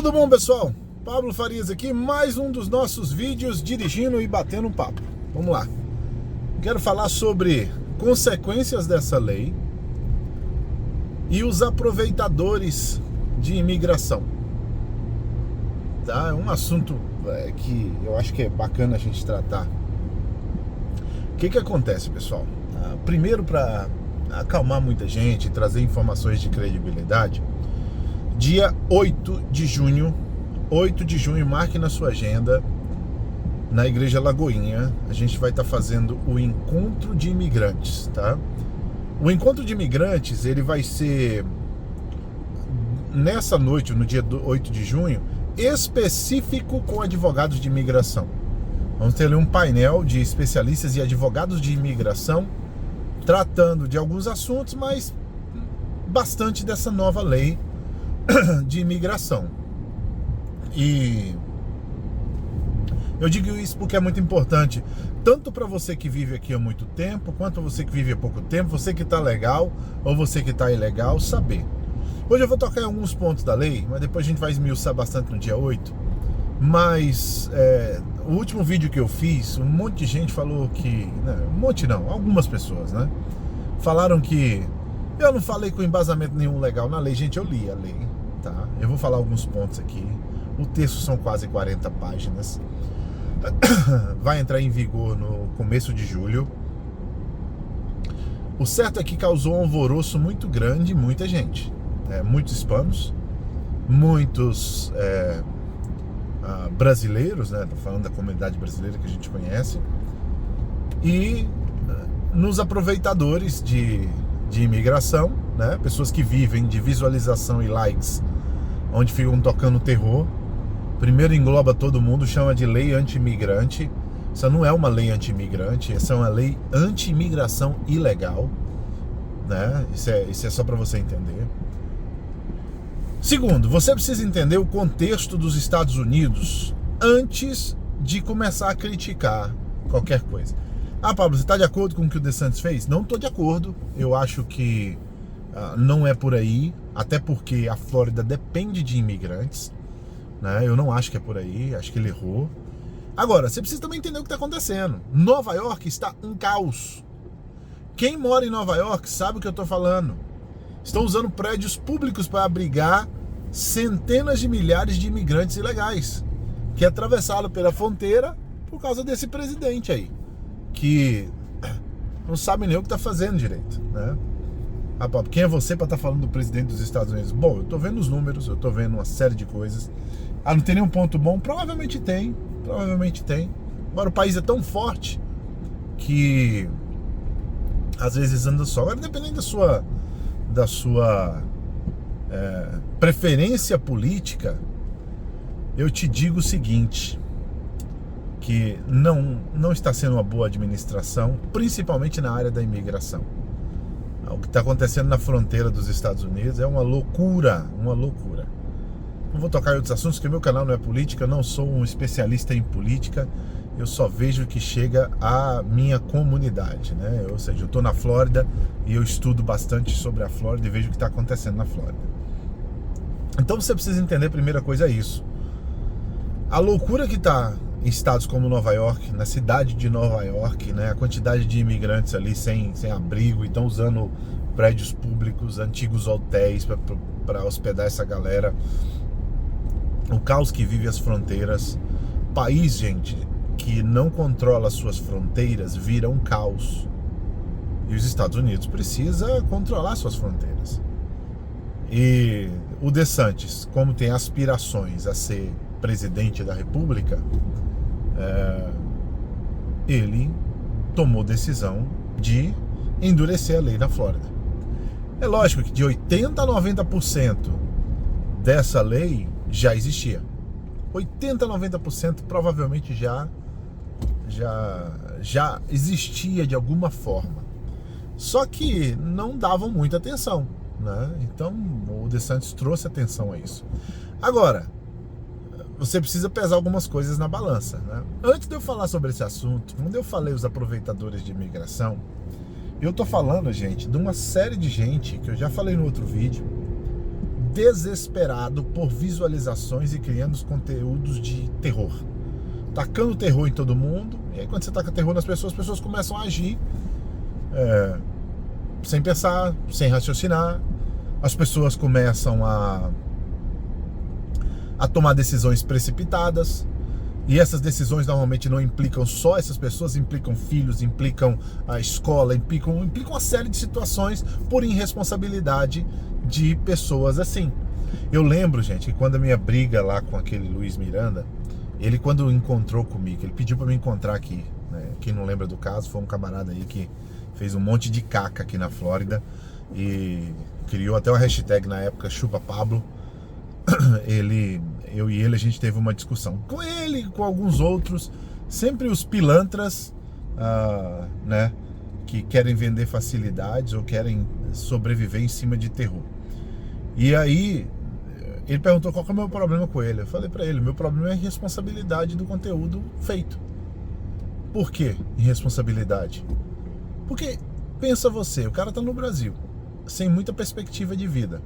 Tudo bom, pessoal? Pablo Farias aqui, mais um dos nossos vídeos dirigindo e batendo um papo. Vamos lá. Quero falar sobre consequências dessa lei e os aproveitadores de imigração. Tá? É um assunto que eu acho que é bacana a gente tratar. O que acontece, pessoal? Primeiro, para acalmar muita gente, trazer informações de credibilidade, dia 8 de junho, marque na sua agenda, na Igreja Lagoinha, a gente vai estar fazendo o Encontro de Imigrantes, tá? O Encontro de Imigrantes, ele vai ser nessa noite, no dia 8 de junho, específico com advogados de imigração. Vamos ter ali um painel de especialistas e advogados de imigração tratando de alguns assuntos, mas bastante dessa nova lei de imigração. E eu digo isso porque é muito importante, tanto para você que vive aqui há muito tempo, quanto você que vive há pouco tempo, você que está legal ou você que está ilegal, saber. Hoje eu vou tocar em alguns pontos da lei, mas depois a gente vai esmiuçar bastante no dia 8. Mas o último vídeo que eu fiz, um monte de gente falou que... um monte não, algumas pessoas, né? Falaram que eu não falei com embasamento nenhum legal na lei. Gente, eu li a lei, tá? Eu vou falar alguns pontos aqui. O texto são quase 40 páginas. Vai entrar em vigor no começo de julho. O certo é que causou um alvoroço muito grande, muita gente. Muitos hispanos, muitos brasileiros, né? Tô falando da comunidade brasileira que a gente conhece. E nos aproveitadores de imigração, né? Pessoas que vivem de visualização e likes, onde ficam tocando terror. Primeiro engloba todo mundo, chama de lei anti-imigrante. Essa não é uma lei anti-imigrante, essa é uma lei anti-imigração ilegal, né? Isso é só para você entender. Segundo, você precisa entender o contexto dos Estados Unidos antes de começar a criticar qualquer coisa. Pablo, você está de acordo com o que o DeSantis fez? Não estou de acordo. Eu acho que não é por aí, até porque a Flórida depende de imigrantes, né? Eu não acho que é por aí, acho que ele errou. Agora, você precisa também entender o que está acontecendo. Nova York está um caos. Quem mora em Nova York sabe o que eu estou falando. Estão usando prédios públicos para abrigar centenas de milhares de imigrantes ilegais que atravessaram pela fronteira por causa desse presidente aí, que não sabe nem o que está fazendo direito, né? Quem é você para estar falando do presidente dos Estados Unidos? Bom, eu estou vendo os números, eu estou vendo uma série de coisas. Não tem nenhum ponto bom? Provavelmente tem. Agora, o país é tão forte que às vezes anda só. Agora, dependendo da sua preferência política, eu te digo o seguinte, que não está sendo uma boa administração, principalmente na área da imigração. O que está acontecendo na fronteira dos Estados Unidos é uma loucura. Não vou tocar em outros assuntos, porque meu canal não é política, eu não sou um especialista em política, eu só vejo o que chega à minha comunidade, né? Ou seja, eu estou na Flórida e eu estudo bastante sobre a Flórida e vejo o que está acontecendo na Flórida. Então você precisa entender, a primeira coisa é isso. A loucura que está em estados como Nova York, na cidade de Nova York, né? A quantidade de imigrantes ali sem abrigo e estão usando prédios públicos, antigos hotéis para hospedar essa galera. O caos que vive as fronteiras. País, gente, que não controla as suas fronteiras vira um caos. E os Estados Unidos precisa controlar suas fronteiras. E o DeSantis, como tem aspirações a ser presidente da República, ele tomou decisão de endurecer a lei na Flórida. É lógico que de 80% a 90% dessa lei já existia. 80% a 90% provavelmente já existia de alguma forma. Só que não davam muita atenção, né? Então o DeSantis trouxe atenção a isso. Agora, você precisa pesar algumas coisas na balança, né? Antes de eu falar sobre esse assunto, quando eu falei os aproveitadores de imigração, eu tô falando, gente, de uma série de gente, que eu já falei no outro vídeo, desesperado por visualizações e criando os conteúdos de terror. Tacando terror em todo mundo, e aí quando você taca terror nas pessoas, as pessoas começam a agir sem pensar, sem raciocinar. As pessoas começam a tomar decisões precipitadas, e essas decisões normalmente não implicam só essas pessoas, implicam filhos, implicam a escola, implicam uma série de situações por irresponsabilidade de pessoas assim. Eu lembro, gente, que quando a minha briga lá com aquele Luiz Miranda, ele quando encontrou comigo, ele pediu para me encontrar aqui, né? Quem não lembra do caso, foi um camarada aí que fez um monte de caca aqui na Flórida e criou até uma hashtag na época, Chupa Pablo. Eu e ele, a gente teve uma discussão com ele e com alguns outros, sempre os pilantras, né, que querem vender facilidades ou querem sobreviver em cima de terror. E aí ele perguntou qual que é o meu problema com ele. Eu falei pra ele, meu problema é a irresponsabilidade do conteúdo feito. Por quê irresponsabilidade? Porque pensa você, o cara tá no Brasil sem muita perspectiva de vida.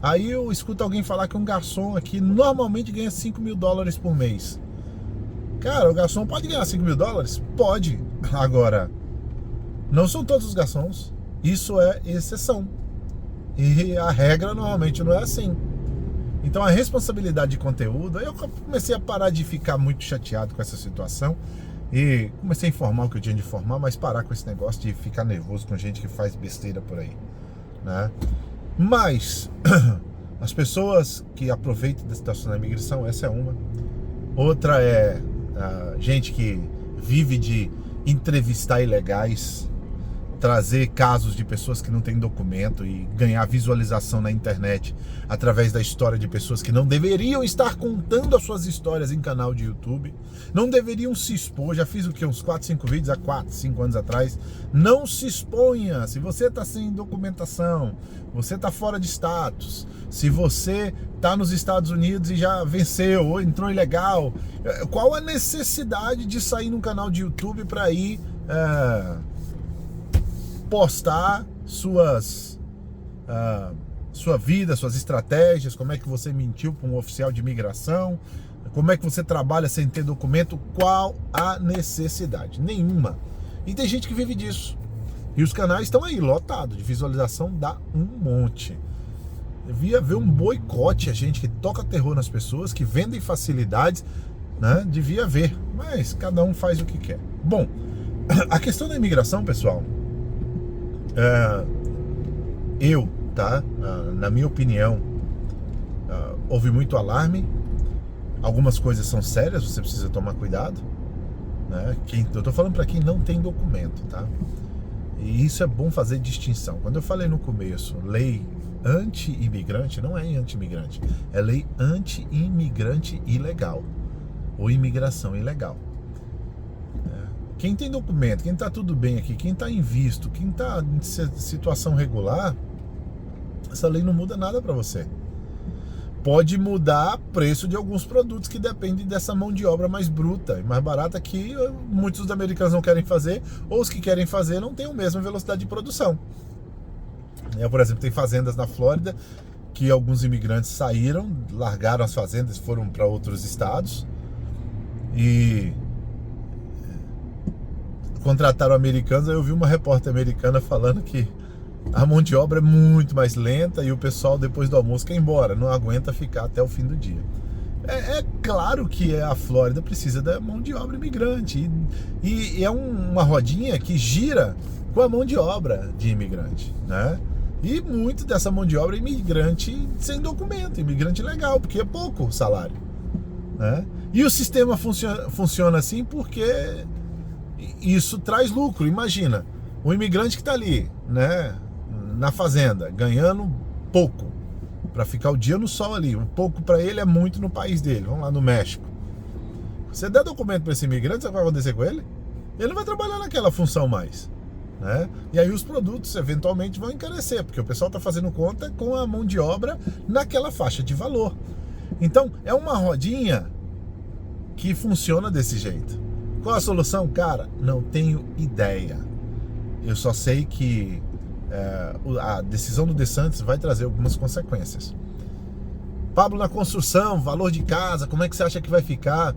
Aí eu escuto alguém falar que um garçom aqui normalmente ganha $5.000 por mês. Cara, o garçom pode ganhar $5.000? Pode. Agora, não são todos os garçons. Isso é exceção. E a regra normalmente não é assim. Então a responsabilidade de conteúdo, aí eu comecei a parar de ficar muito chateado com essa situação e comecei a informar o que eu tinha de informar, mas parar com esse negócio de ficar nervoso com gente que faz besteira por aí, né? Mas as pessoas que aproveitam da situação da imigração, essa é uma. Outra é gente que vive de entrevistar ilegais, trazer casos de pessoas que não têm documento e ganhar visualização na internet através da história de pessoas que não deveriam estar contando as suas histórias em canal de YouTube, não deveriam se expor. Já fiz uns 4, 5 vídeos há 4, 5 anos atrás. Não se exponha. Se você está sem documentação, você está fora de status, se você está nos Estados Unidos e já venceu ou entrou ilegal, qual a necessidade de sair num canal de YouTube para ir postar sua vida, suas estratégias, como é que você mentiu para um oficial de imigração, como é que você trabalha sem ter documento? Qual a necessidade? Nenhuma. E tem gente que vive disso. E os canais estão aí, lotados de visualização, dá um monte. Devia haver um boicote a gente que toca terror nas pessoas, que vendem facilidades, né? Devia haver, mas cada um faz o que quer. Bom, a questão da imigração, pessoal, na minha opinião, houve muito alarme. Algumas coisas são sérias, você precisa tomar cuidado, né? Eu tô falando para quem não tem documento, tá? E isso é bom fazer distinção. Quando eu falei no começo, lei anti-imigrante, não é anti-imigrante, é lei anti-imigrante ilegal ou imigração ilegal. Quem tem documento, quem tá tudo bem aqui, quem tá em visto, quem tá em situação regular, essa lei não muda nada para você. Pode mudar o preço de alguns produtos que dependem dessa mão de obra mais bruta e mais barata que muitos dos americanos não querem fazer, ou os que querem fazer não têm a mesma velocidade de produção. Por exemplo, tem fazendas na Flórida que alguns imigrantes saíram, largaram as fazendas, foram para outros estados e contrataram americanos. Aí eu vi uma repórter americana falando que a mão de obra é muito mais lenta e o pessoal depois do almoço quer ir embora, não aguenta ficar até o fim do dia. É claro que a Flórida precisa da mão de obra imigrante e é uma rodinha que gira com a mão de obra de imigrante, né? E muito dessa mão de obra é imigrante sem documento, imigrante legal, porque é pouco o salário, né? E o sistema funciona assim porque isso traz lucro. Imagina, o imigrante que está ali, né, na fazenda, ganhando pouco, para ficar o dia no sol ali. Um pouco para ele é muito no país dele. Vamos lá no México. Você der documento para esse imigrante, sabe o que vai acontecer com ele? Ele não vai trabalhar naquela função mais, né? E aí os produtos eventualmente vão encarecer, porque o pessoal está fazendo conta com a mão de obra naquela faixa de valor. Então é uma rodinha que funciona desse jeito. Qual a solução? Cara, não tenho ideia. Eu só sei que a decisão do DeSantis vai trazer algumas consequências. Pablo, na construção, valor de casa, como é que você acha que vai ficar?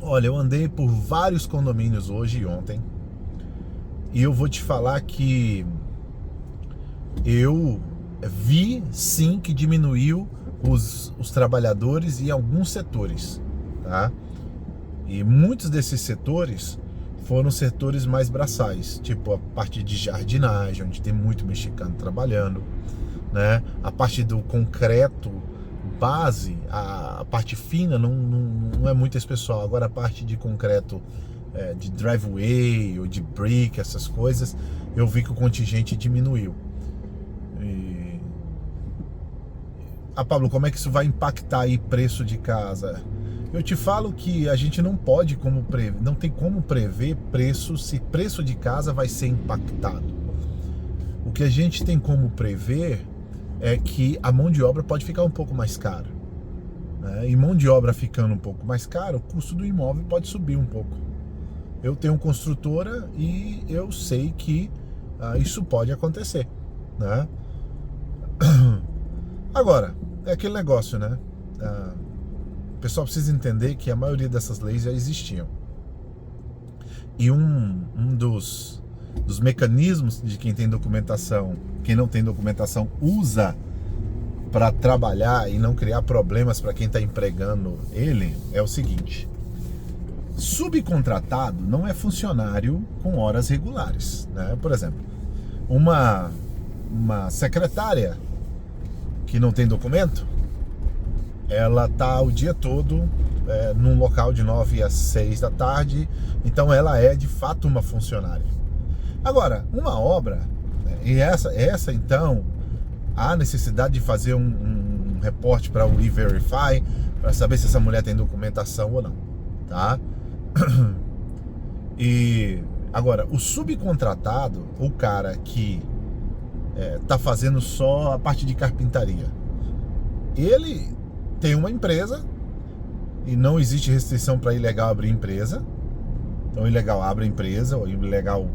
Olha, eu andei por vários condomínios hoje e ontem, e eu vou te falar que eu vi sim que diminuiu os trabalhadores em alguns setores, tá? E muitos desses setores foram setores mais braçais, tipo a parte de jardinagem, onde tem muito mexicano trabalhando, né? A parte do concreto base, a parte fina não é muito esse pessoal. Agora a parte de concreto, de driveway ou de brick, essas coisas, eu vi que o contingente diminuiu. Pablo, como é que isso vai impactar aí preço de casa? Eu te falo que a gente não tem como prever preço, se preço de casa vai ser impactado. O que a gente tem como prever é que a mão de obra pode ficar um pouco mais cara, né? E mão de obra ficando um pouco mais cara, o custo do imóvel pode subir um pouco. Eu tenho construtora e eu sei que isso pode acontecer, né? Agora, é aquele negócio, né? O pessoal precisa entender que a maioria dessas leis já existiam. E um dos mecanismos de quem tem documentação, quem não tem documentação usa para trabalhar e não criar problemas para quem está empregando ele, é o seguinte: subcontratado não é funcionário com horas regulares, né? Por exemplo, uma secretária que não tem documento, ela tá o dia todo num local de 9 às 6 da tarde, então ela é de fato uma funcionária. Agora, uma obra, né, e essa então, há necessidade de fazer um reporte para o E-Verify, para saber se essa mulher tem documentação ou não, tá? E agora, o subcontratado, o cara que tá fazendo só a parte de carpintaria, ele tem uma empresa e não existe restrição para ilegal abrir empresa. Então o ilegal abre empresa, o ilegal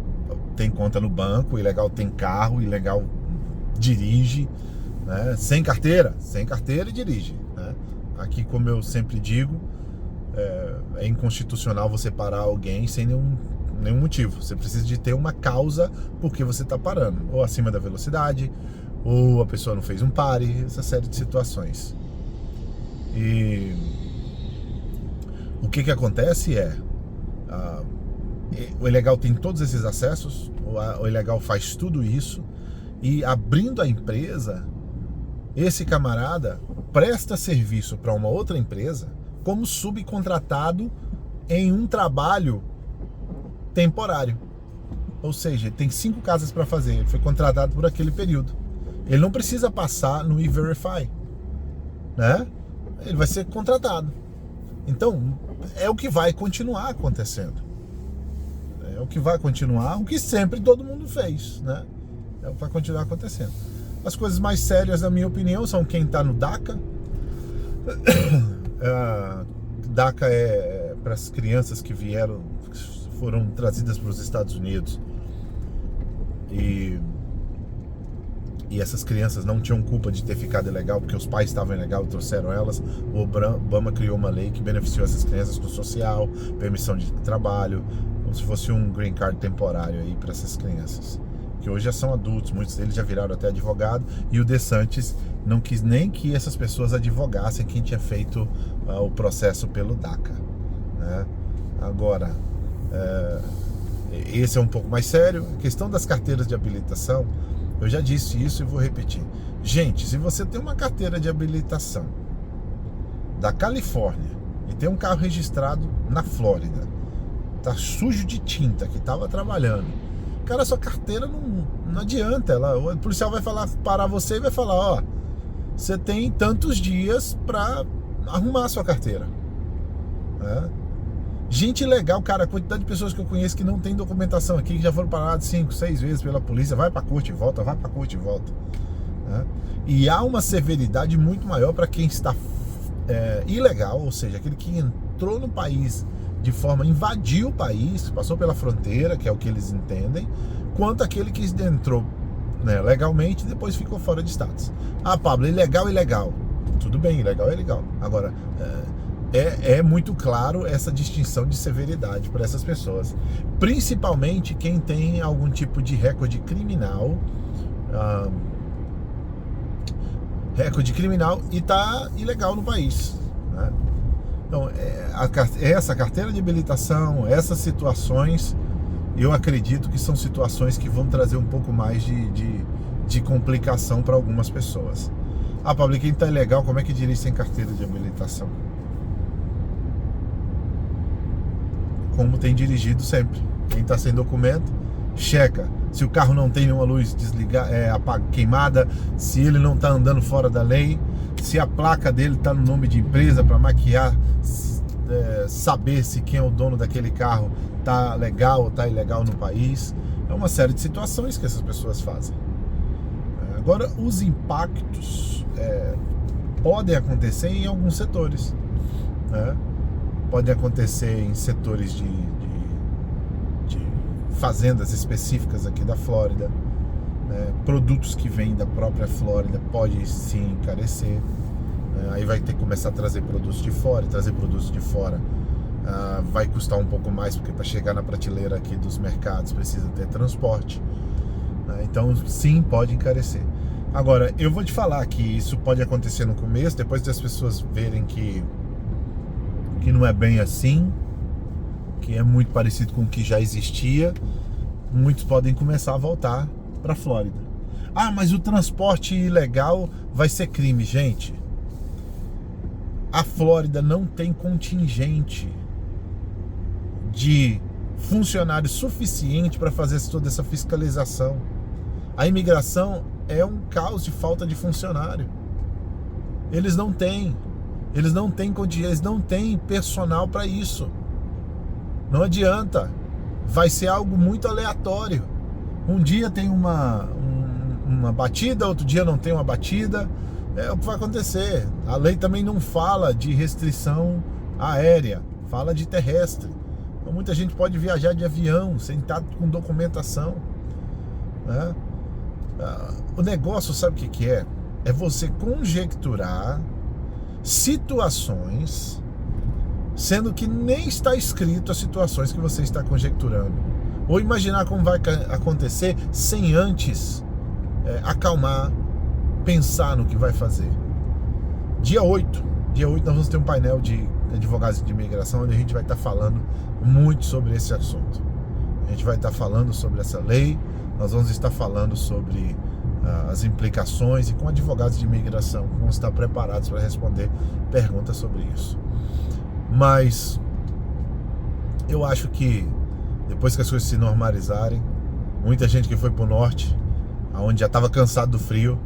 tem conta no banco, o ilegal tem carro, o ilegal dirige, né? Sem carteira e dirige, né? Aqui, como eu sempre digo, é inconstitucional você parar alguém sem nenhum motivo. Você precisa de ter uma causa porque você está parando, ou acima da velocidade, ou a pessoa não fez um pare, essa série de situações. E o que acontece o ilegal tem todos esses acessos, o ilegal faz tudo isso, e abrindo a empresa, esse camarada presta serviço para uma outra empresa como subcontratado em um trabalho temporário. Ou seja, ele tem 5 casas para fazer, ele foi contratado por aquele período. Ele não precisa passar no E-Verify, né? Ele vai ser contratado. Então, é o que vai continuar acontecendo. É o que vai continuar, o que sempre todo mundo fez, né? É o que vai continuar acontecendo. As coisas mais sérias, na minha opinião, são quem está no DACA. DACA é para as crianças que foram trazidas para os Estados Unidos e essas crianças não tinham culpa de ter ficado ilegal, porque os pais estavam ilegal e trouxeram elas. O Obama criou uma lei que beneficiou essas crianças com social, permissão de trabalho, como se fosse um green card temporário aí para essas crianças, que hoje já são adultos, muitos deles já viraram até advogado, e o DeSantis não quis nem que essas pessoas advogassem quem tinha feito o processo pelo DACA, né? Agora, esse é um pouco mais sério. A questão das carteiras de habilitação, eu já disse isso e vou repetir. Gente, se você tem uma carteira de habilitação da Califórnia e tem um carro registrado na Flórida, tá sujo de tinta, que tava trabalhando, cara, sua carteira não adianta. O policial vai parar você e vai falar: ó, você tem tantos dias para arrumar a sua carteira, né? Gente legal, cara, a quantidade de pessoas que eu conheço que não tem documentação aqui, que já foram paradas 5, 6 vezes pela polícia, vai pra corte e volta, vai pra corte e volta, né? E há uma severidade muito maior para quem está ilegal, ou seja, aquele que entrou no país de forma, invadiu o país, passou pela fronteira, que é o que eles entendem, quanto aquele que entrou, né, legalmente e depois ficou fora de status. Ah, Pablo, ilegal. tudo bem, ilegal é legal. Agora, é muito claro essa distinção de severidade para essas pessoas, principalmente quem tem algum tipo de recorde criminal, e está ilegal no país, né? Então, essa carteira de habilitação, essas situações, eu acredito que são situações que vão trazer um pouco mais de complicação para algumas pessoas. Pablo, quem está ilegal, como é que dirige sem carteira de habilitação? Como tem dirigido sempre. Quem está sem documento, checa se o carro não tem nenhuma luz queimada, se ele não está andando fora da lei, se a placa dele está no nome de empresa para maquiar, saber se quem é o dono daquele carro está legal ou está ilegal no país. É uma série de situações que essas pessoas fazem. Agora, os impactos podem acontecer em alguns setores, né? Podem acontecer em setores de fazendas específicas aqui da Flórida, né? Produtos que vêm da própria Flórida pode sim encarecer, né? Aí vai ter que começar a trazer produtos de fora, e trazer produtos de fora vai custar um pouco mais, porque para chegar na prateleira aqui dos mercados precisa ter transporte, né? Então sim, pode encarecer. Agora, eu vou te falar que isso pode acontecer no começo, depois das pessoas verem que não é bem assim, que é muito parecido com o que já existia, muitos podem começar a voltar para a Flórida. Mas o transporte ilegal vai ser crime. Gente, a Flórida não tem contingente de funcionários suficiente para fazer toda essa fiscalização. A imigração é um caos de falta de funcionário. Eles não têm contingente, eles não têm personal para isso. Não adianta. Vai ser algo muito aleatório. Um dia tem uma batida, outro dia não tem uma batida. É o que vai acontecer. A lei também não fala de restrição aérea, fala de terrestre. Então, muita gente pode viajar de avião sem estar com documentação, né? O negócio, sabe o que é? É você conjecturar situações, sendo que nem está escrito as situações que você está conjecturando, ou imaginar como vai acontecer sem antes acalmar, pensar no que vai fazer. Dia 8 nós vamos ter um painel de advogados de imigração, onde a gente vai estar falando muito sobre esse assunto. A gente vai estar falando sobre essa lei, nós vamos estar falando sobre as implicações, e com advogados de imigração que vão estar preparados para responder perguntas sobre isso. Mas eu acho que depois que as coisas se normalizarem, muita gente que foi para o norte, onde já estava cansado do frio,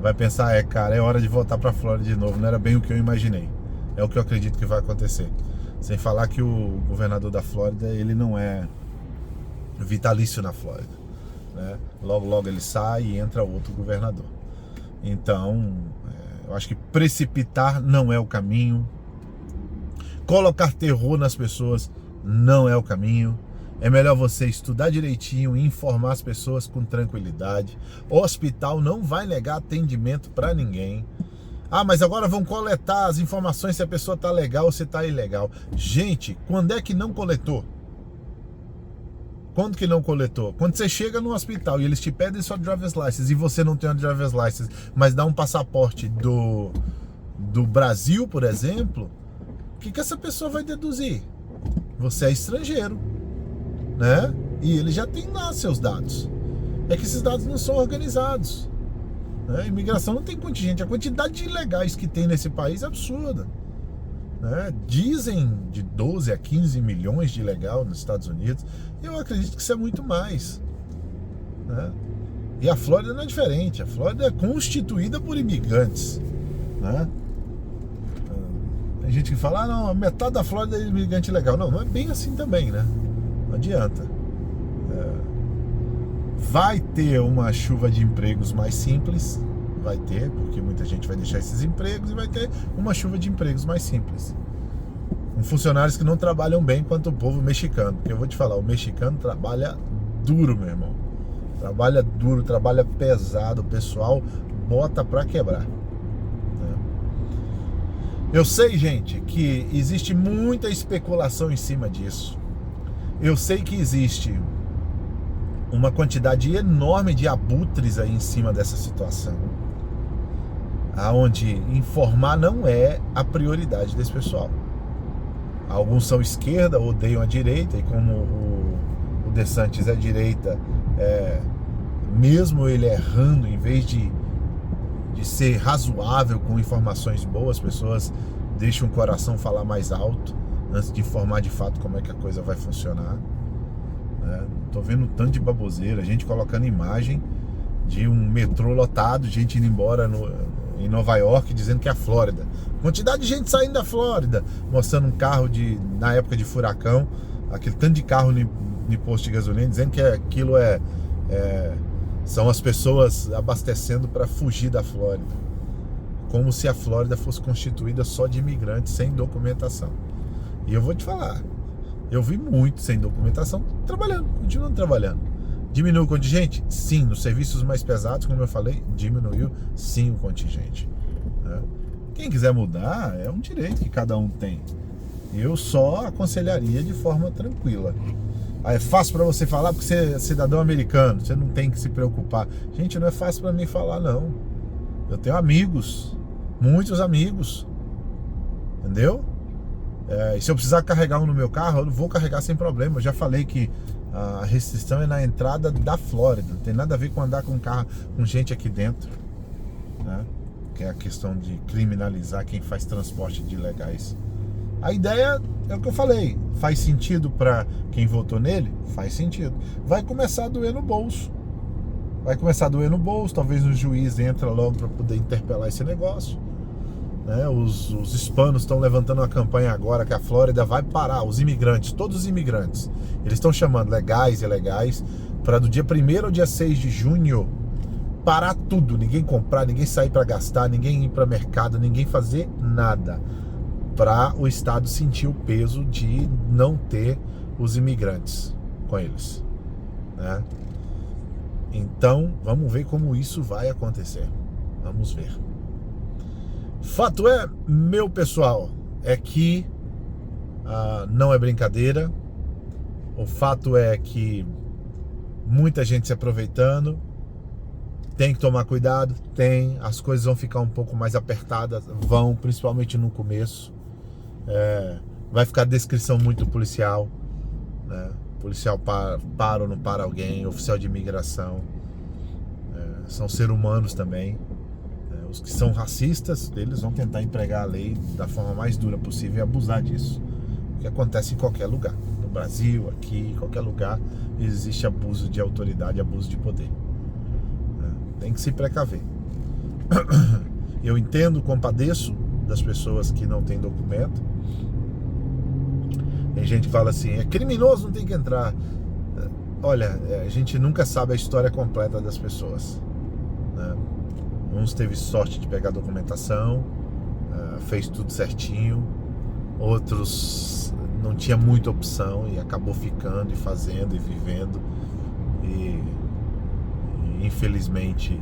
vai pensar, cara, é hora de voltar para a Flórida de novo. Não era bem o que eu imaginei. É o que eu acredito que vai acontecer. Sem falar que o governador da Flórida, ele não é vitalício na Flórida, né? Logo ele sai e entra outro governador. Então, eu acho que precipitar não é o caminho. Colocar terror nas pessoas não é o caminho. É melhor você estudar direitinho e informar as pessoas com tranquilidade. O hospital não vai negar atendimento para ninguém. Mas agora vão coletar as informações se a pessoa está legal ou se está ilegal. Gente, quando é que não coletou? Quando que não coletou? Quando você chega no hospital e eles te pedem sua driver's license e você não tem uma driver's license, mas dá um passaporte do Brasil, por exemplo, o que essa pessoa vai deduzir? Você é estrangeiro, né? E ele já tem lá seus dados. É que esses dados não são organizados, né? A imigração não tem contingente. A quantidade de ilegais que tem nesse país é absurda, né? Dizem de 12 a 15 milhões de ilegal nos Estados Unidos. Eu acredito que isso é muito mais, né? E a Flórida não é diferente. A Flórida é constituída por imigrantes, né? Tem gente que fala, não, metade da Flórida é imigrante ilegal. Não é bem assim também, né? Não adianta. Vai ter uma chuva de empregos mais simples, vai ter, porque muita gente vai deixar esses empregos, e vai ter uma chuva de empregos mais simples, com funcionários que não trabalham bem quanto o povo mexicano. Porque eu vou te falar, o mexicano trabalha duro, meu irmão. Trabalha duro, trabalha pesado, o pessoal bota pra quebrar, né? Eu sei, gente, que existe muita especulação em cima disso. Eu sei que existe uma quantidade enorme de abutres aí em cima dessa situação, aonde informar não é a prioridade desse pessoal. Alguns são esquerda, odeiam a direita, e como o DeSantis é direita, mesmo ele errando, em vez de ser razoável com informações boas, as pessoas deixam o coração falar mais alto antes de informar de fato como é que a coisa vai funcionar. Tô vendo um tanto de baboseira, gente colocando imagem de um metrô lotado, gente indo embora em Nova York, dizendo que é a Flórida. Quantidade de gente saindo da Flórida, mostrando um carro na época de furacão, aquele tanto de carro no posto de gasolina, dizendo que aquilo são as pessoas abastecendo para fugir da Flórida. Como se a Flórida fosse constituída só de imigrantes sem documentação. E eu vou te falar, eu vi muito sem documentação continuando trabalhando. Diminuiu o contingente? Sim. Nos serviços mais pesados, como eu falei, diminuiu sim o contingente. Quem quiser mudar, é um direito que cada um tem. Eu só aconselharia de forma tranquila. É fácil para você falar porque você é cidadão americano, você não tem que se preocupar. Gente, não é fácil para mim falar, não. Eu tenho amigos, muitos amigos, entendeu? E se eu precisar carregar um no meu carro, eu vou carregar sem problema. Eu já falei que a restrição é na entrada da Flórida, não tem nada a ver com andar com carro com gente aqui dentro, né? Que é a questão de criminalizar quem faz transporte de ilegais. A ideia é o que eu falei, faz sentido para quem votou nele? Faz sentido. Vai começar a doer no bolso. Talvez o juiz entra logo para poder interpelar esse negócio. Os hispanos estão levantando uma campanha agora que a Flórida vai parar, os imigrantes, todos os imigrantes. Eles estão chamando legais e ilegais para do dia 1º ao dia 6 de junho parar tudo, ninguém comprar, ninguém sair para gastar, ninguém ir para mercado, ninguém fazer nada, para o Estado sentir o peso de não ter os imigrantes com eles, né? Então, vamos ver como isso vai acontecer. Vamos ver. Fato é, meu pessoal, é que não é brincadeira. O fato é que muita gente se aproveitando. Tem que tomar cuidado, as coisas vão ficar um pouco mais apertadas, principalmente no começo. Vai ficar descrição muito policial, né? Policial para ou não para alguém, oficial de imigração, são seres humanos também. Os que são racistas, eles vão tentar empregar a lei da forma mais dura possível e abusar disso, o que acontece em qualquer lugar, no Brasil, aqui, em qualquer lugar existe abuso de autoridade, abuso de poder. Tem que se precaver. Eu entendo, compadeço das pessoas que não têm documento. Tem gente que fala assim, é criminoso, não tem que entrar. Olha, a gente nunca sabe a história completa das pessoas, né? Uns teve sorte de pegar documentação, fez tudo certinho. Outros não tinha muita opção e acabou ficando e fazendo e vivendo. E infelizmente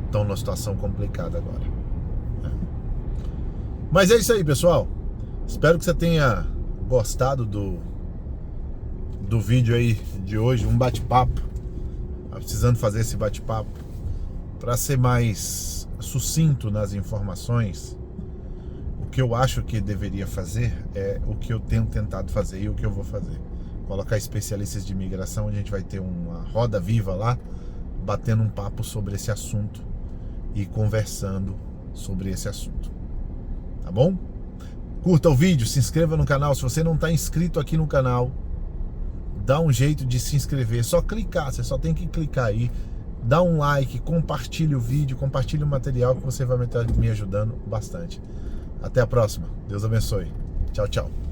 estão numa situação complicada agora, né? Mas é isso aí, pessoal. Espero que você tenha gostado do vídeo aí de hoje, um bate-papo. Tava precisando fazer esse bate-papo para ser mais sucinto nas informações. O que eu acho que deveria fazer é o que eu tenho tentado fazer e o que eu vou fazer. Colocar especialistas de imigração, a gente vai ter uma roda viva lá, batendo um papo sobre esse assunto e conversando sobre esse assunto. Tá bom? Curta o vídeo, se inscreva no canal. Se você não está inscrito aqui no canal, dá um jeito de se inscrever. É só clicar, você só tem que clicar aí. Dá um like, compartilhe o vídeo, compartilhe o material que você vai me ajudando bastante. Até a próxima. Deus abençoe. Tchau, tchau.